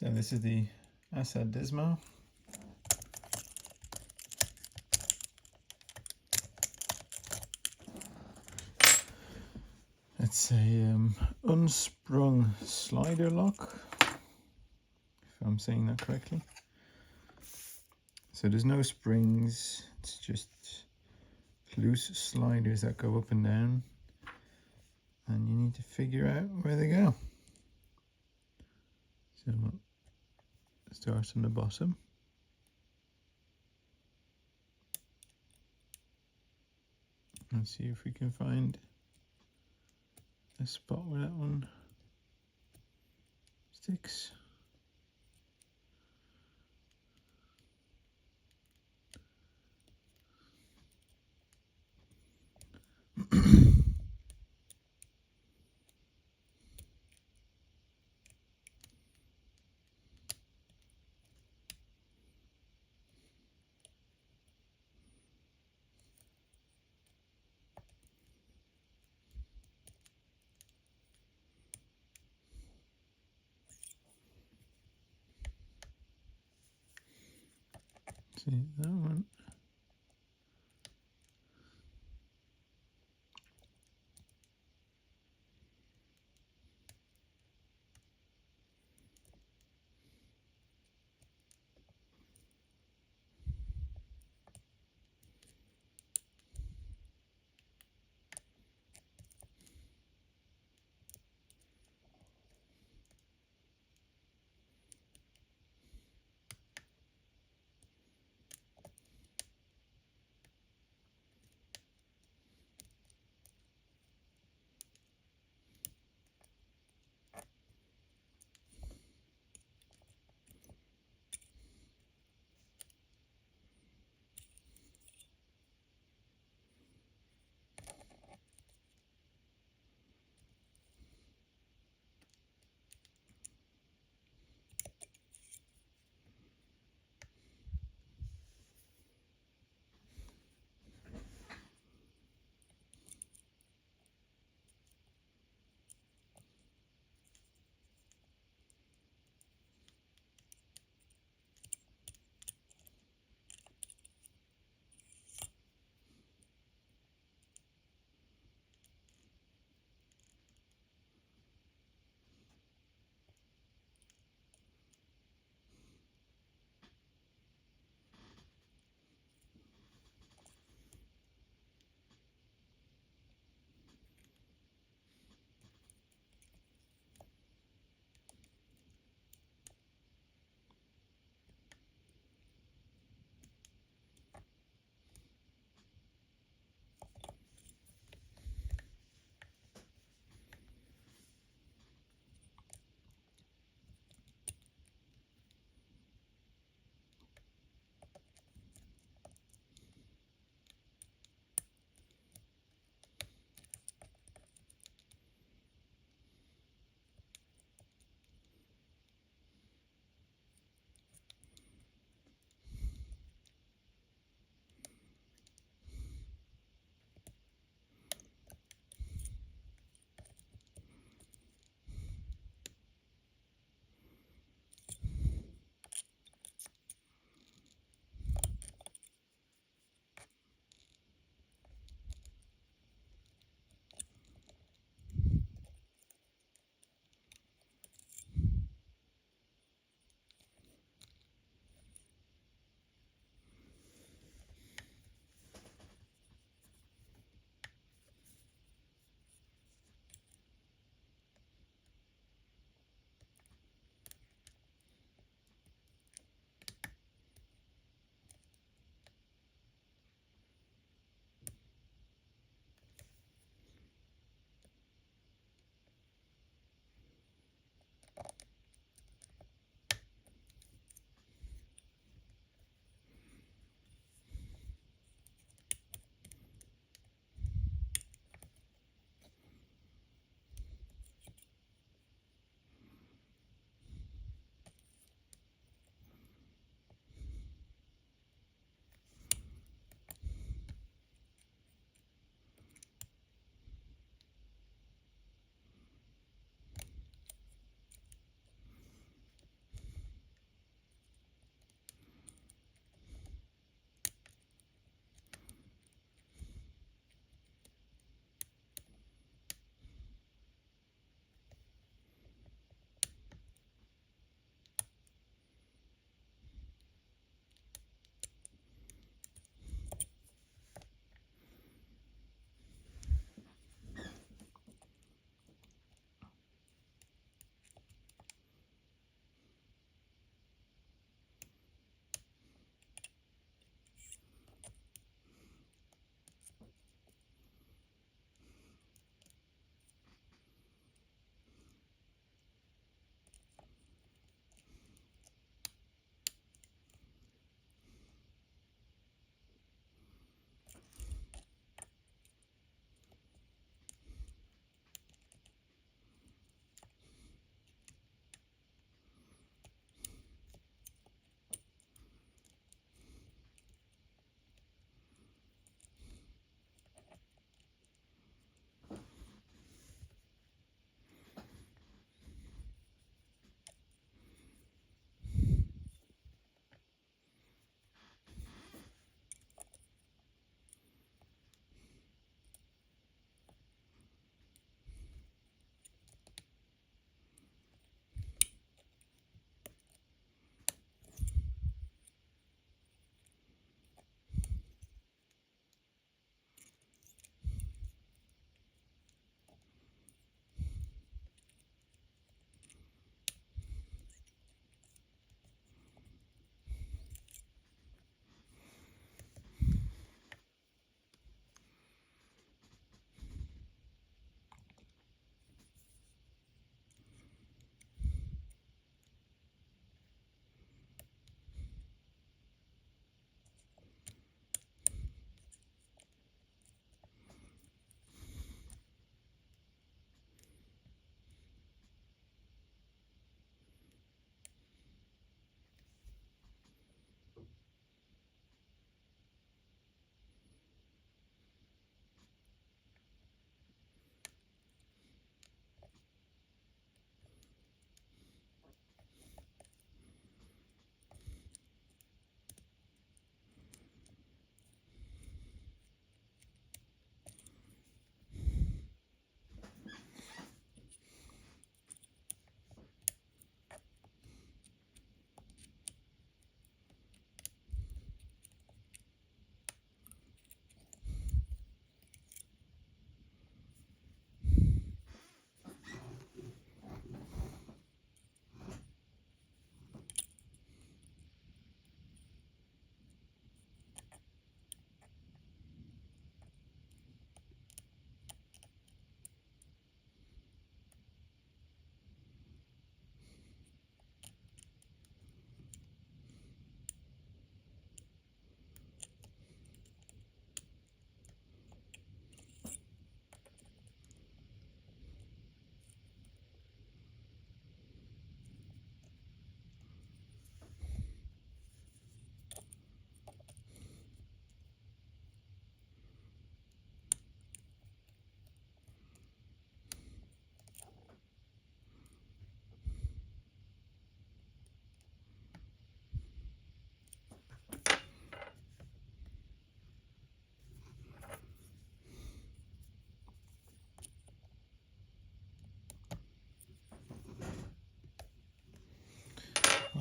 So this is the ASSA Desmo. It's a unsprung slider lock, if I'm saying that correctly. So there's no springs, it's just loose sliders that go up and down, and you need to figure out where they go. So we'll start on the bottom. Let's see if we can find a spot where that one sticks. See that one.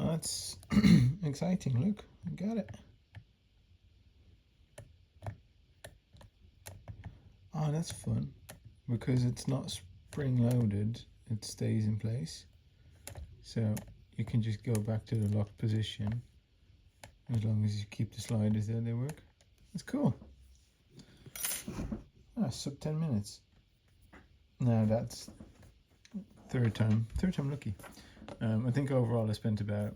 That's exciting. Look, I got it. Oh, that's fun. Because it's not spring loaded, it stays in place. So you can just go back to the locked position. As long as you keep the sliders there, they work. That's cool. Ah, sub 10 minutes. Now that's third time lucky. I think overall I spent about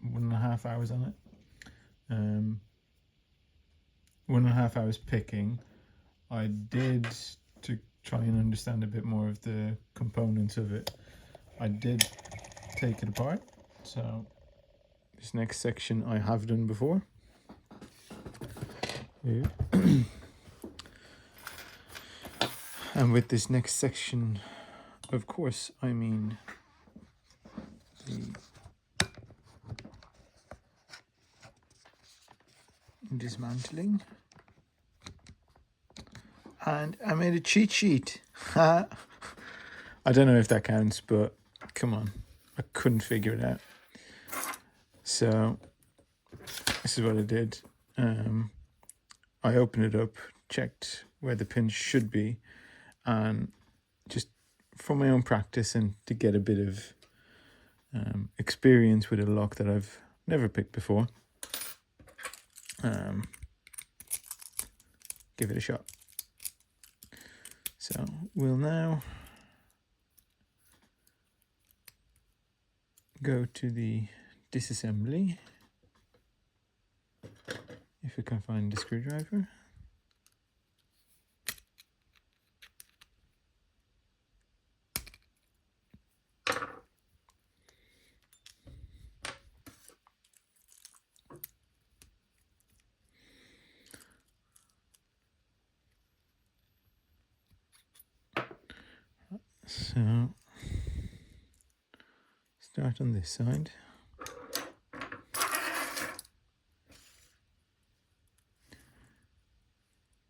1.5 hours on it. 1.5 hours picking. I did, to try and understand a bit more of the components of it, I did take it apart. So this next section I have done before. And with this next section, of course, I mean the dismantling. And I made a cheat sheet. I don't know if that counts, but come on, I couldn't figure it out. So this is what I did. I opened it up, checked where the pins should be, and just for my own practice and to get a bit of experience with a lock that I've never picked before, give it a shot. So we'll now go to the disassembly, if we can find the screwdriver. So start on this side.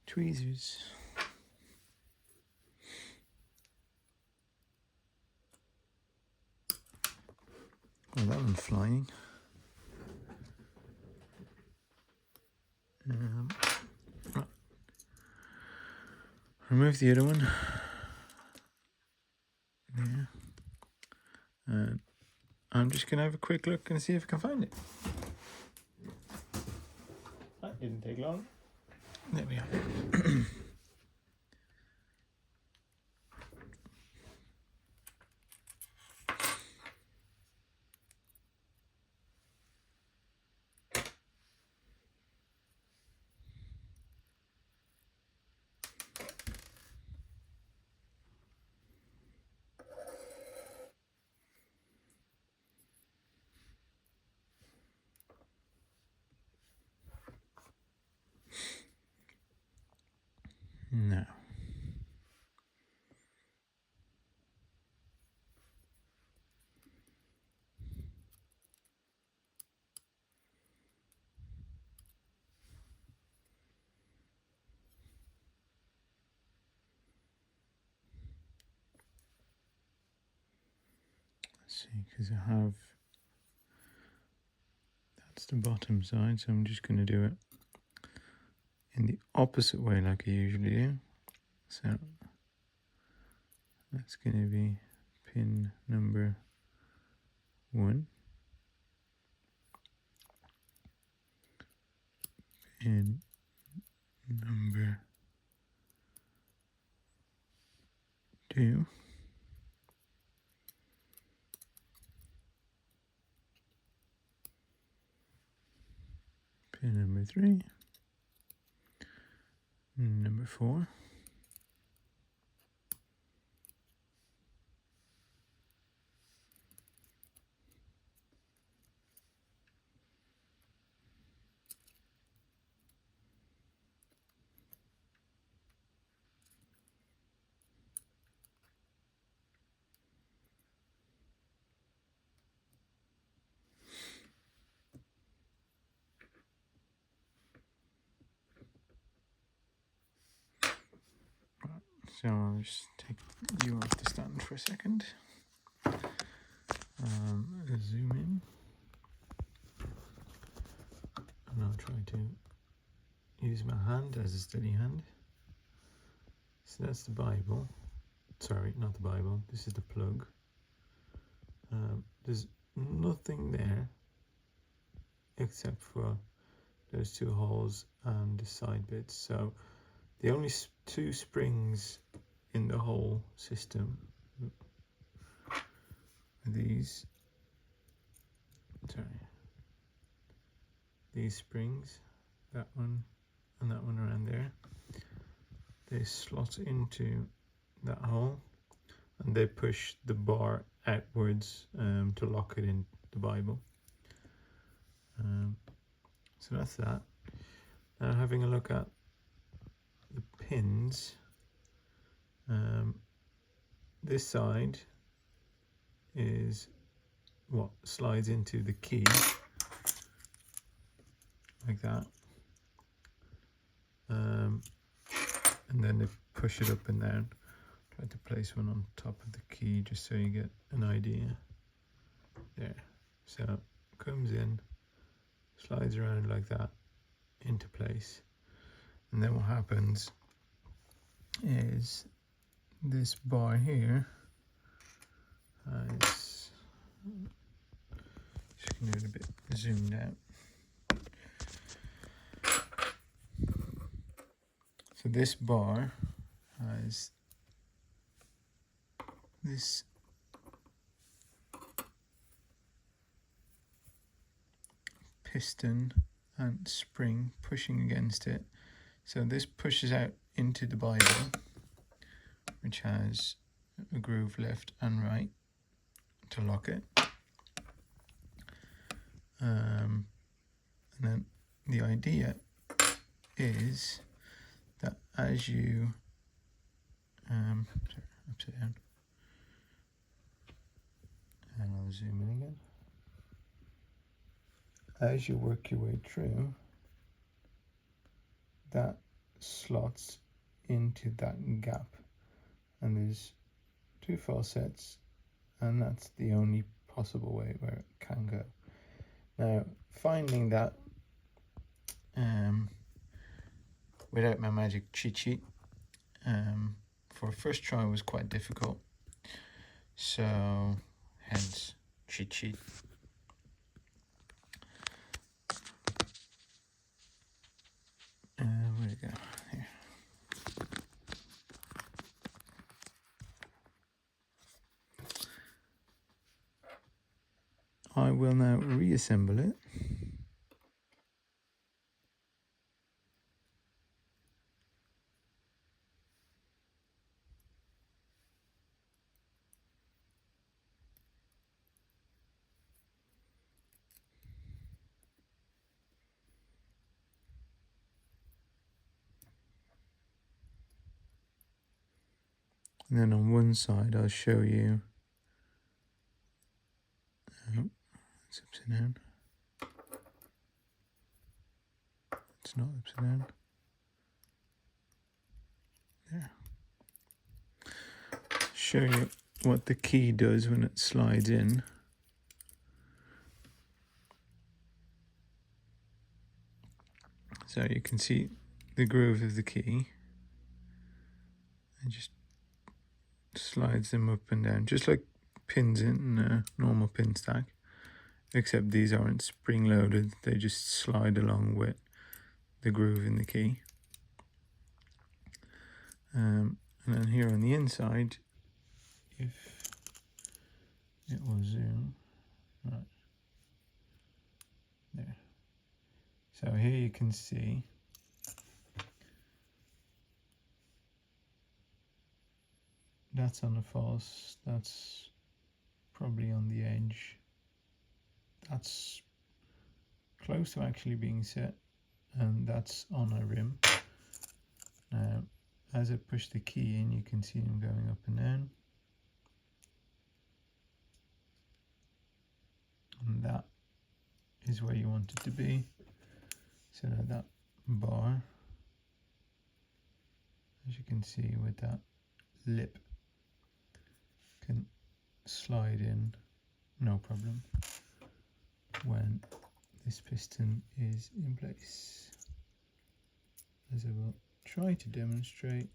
Tweezers. Oh, that one's flying. Remove the other one. There. And I'm just going to have a quick look and see if I can find it. That didn't take long. There we are. No. Let's see, because I have, that's the bottom side, so I'm just going to do it in the opposite way like I usually do. So that's going to be pin number 1, pin number 2, pin number 3, number 4, so I'll just take you off the stand for a second. try to use my hand as a steady hand. So that's the Bible. Sorry, not the Bible. This is the plug. There's nothing there except for those two holes and the side bits. So the only two springs in the whole system are these. Sorry. These springs, that one and that one around there. They slot into that hole and they push the bar outwards to lock it in the Bible. So that's that. Now having a look at the pins, this side is what slides into the key like that, and then they push it up and down. Try to place one on top of the key just so you get an idea. There, so it comes in, slides around like that into place, and then what happens is this bar here has, just can do it a bit zoomed out. So this bar has this piston and spring pushing against it. So this pushes out into the Bible, which has a groove left and right to lock it. And then the idea is that as you sorry, upside down, and I'll zoom in again. As you work your way through, that slots into that gap, and there's two faucets, and that's the only possible way where it can go. Now, finding that without my magic cheat sheet for first try was quite difficult, so hence cheat sheet. Where'd it go? Here. I will now reassemble it. And then on one side I'll show you, it's upside down, it's not upside down, there. Show you what the key does when it slides in. So you can see the groove of the key, and just slides them up and down, just like pins in a normal pin stack, except these aren't spring loaded, they just slide along with the groove in the key. And then here on the inside, if it will zoom, right there. So here you can see that's on the false, that's probably on the edge, that's close to actually being set, and that's on a rim. Now as I push the key in, you can see them going up and down, and that is where you want it to be, so that bar, as you can see with that lip, can slide in no problem when this piston is in place, as I will try to demonstrate.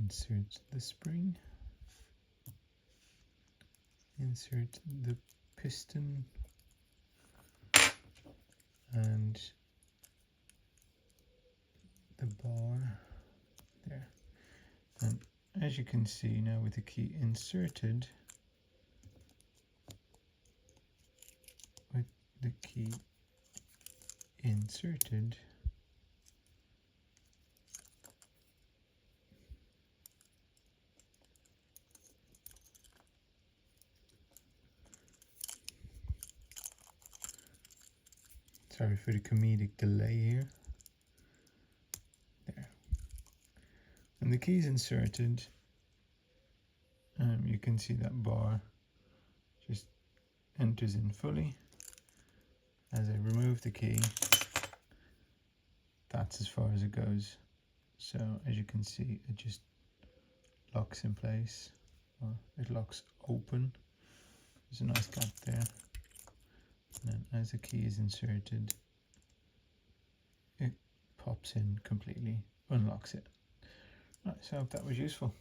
Insert the spring, insert the piston, and the bar there. And as you can see now, with the key inserted, sorry for the comedic delay here. There. When the key is inserted, you can see that bar just enters in fully. As I remove the key, that's as far as it goes. So as you can see, it just locks in place, or it locks open. There's a nice gap there. And then as the key is inserted, it pops in completely, unlocks it. Right, so I hope that was useful.